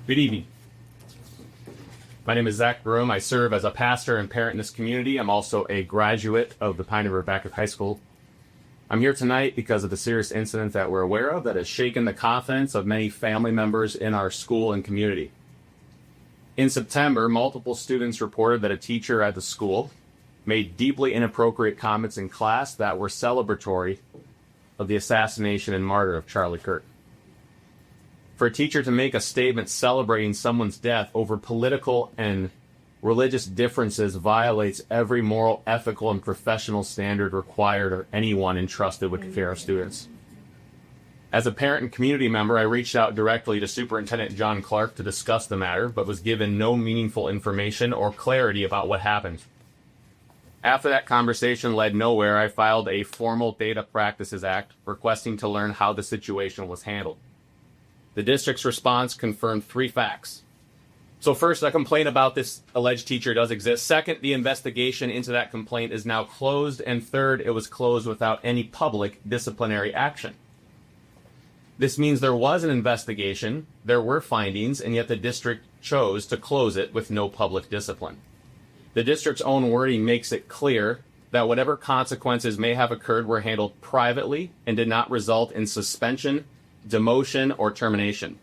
Good evening. My name is Zach Broom. I serve as a pastor and parent in this community. I'm also a graduate of the Pine River Backus High School. I'm here tonight because of the serious incident that we're aware of that has shaken the confidence of many family members in our school and community. In September, multiple students reported that a teacher at the school made deeply inappropriate comments in class that were celebratory of the assassination and murder of Charlie Kirk. For a teacher to make a statement celebrating someone's death over political and religious differences violates every moral, ethical, and professional standard required of anyone entrusted with the care of students. As a parent and community member, I reached out directly to Superintendent John Clark to discuss the matter, but was given no meaningful information or clarity about what happened. After that conversation led nowhere, I filed a formal Data Practices Act requesting to learn how the situation was handled. The district's response confirmed 3 facts. So first, a complaint about this alleged teacher does exist. Second, the investigation into that complaint is now closed. And third, it was closed without any public disciplinary action. This means there was an investigation, there were findings, and yet the district chose to close it with no public discipline. The district's own wording makes it clear that whatever consequences may have occurred were handled privately and did not result in suspension, demotion, or termination.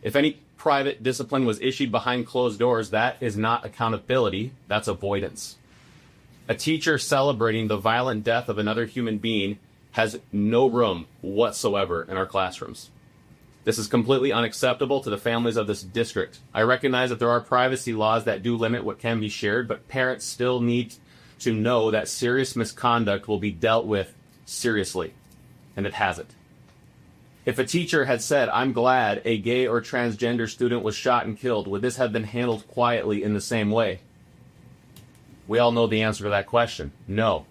If any private discipline was issued behind closed doors, that is not accountability, that's avoidance. A teacher celebrating the violent death of another human being has no room whatsoever in our classrooms. This is completely unacceptable to the families of this district. I recognize that there are privacy laws that do limit what can be shared, but parents still need to know that serious misconduct will be dealt with seriously, and it hasn't. If a teacher had said, "I'm glad a gay or transgender student was shot and killed," would this have been handled quietly in the same way? We all know the answer to that question. No.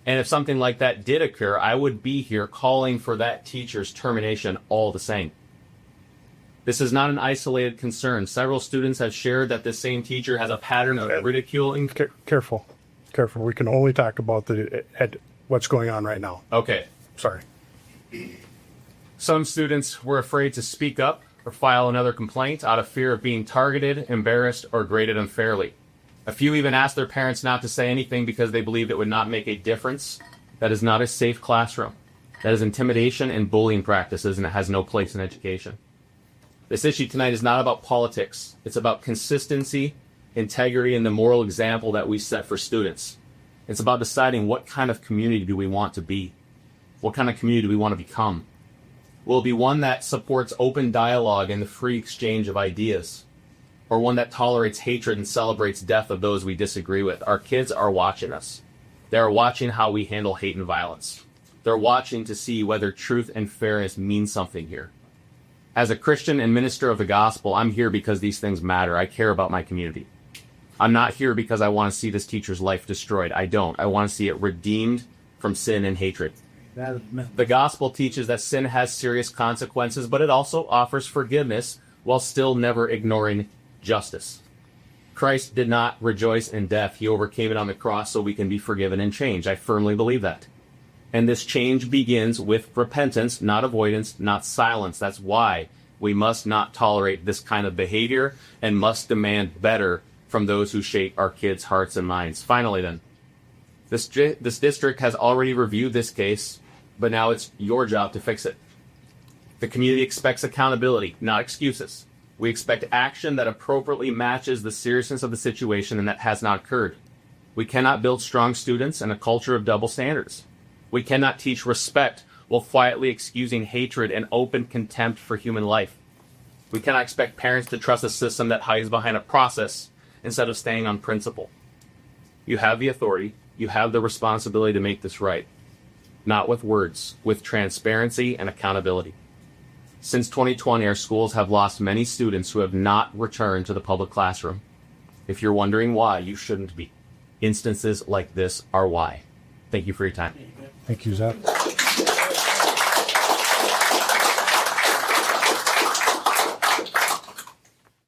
And if something like that did occur, I would be here calling for that teacher's termination all the same. This is not an isolated concern. Several students have shared that this same teacher has a pattern of ridiculing. Careful. We can only talk about what's going on right now. Okay. Sorry. Some students were afraid to speak up or file another complaint out of fear of being targeted, embarrassed, or graded unfairly. A few even asked their parents not to say anything because they believed it would not make a difference. That is not a safe classroom. That is intimidation and bullying practices, and it has no place in education. This issue tonight is not about politics. It's about consistency, integrity, and the moral example that we set for students. It's about deciding what kind of community do we want to be? What kind of community do we want to become? Will it be one that supports open dialogue and the free exchange of ideas? Or one that tolerates hatred and celebrates death of those we disagree with? Our kids are watching us. They are watching how we handle hate and violence. They're watching to see whether truth and fairness mean something here. As a Christian and minister of the gospel, I'm here because these things matter. I care about my community. I'm not here because I want to see this teacher's life destroyed. I don't. I want to see it redeemed from sin and hatred. The gospel teaches that sin has serious consequences, but it also offers forgiveness while still never ignoring justice. Christ did not rejoice in death. He overcame it on the cross so we can be forgiven and changed. I firmly believe that. And this change begins with repentance, not avoidance, not silence. That's why we must not tolerate this kind of behavior and must demand better from those who shape our kids' hearts and minds. Finally then, this district has already reviewed this case, but now it's your job to fix it. The community expects accountability, not excuses. We expect action that appropriately matches the seriousness of the situation, and that has not occurred. We cannot build strong students in a culture of double standards. We cannot teach respect while quietly excusing hatred and open contempt for human life. We cannot expect parents to trust a system that hides behind a process instead of staying on principle. You have the authority, you have the responsibility to make this right. Not with words, with transparency and accountability. Since 2020, our schools have lost many students who have not returned to the public classroom. If you're wondering why, you shouldn't be. Instances like this are why. Thank you for your time. Thank you, Zach.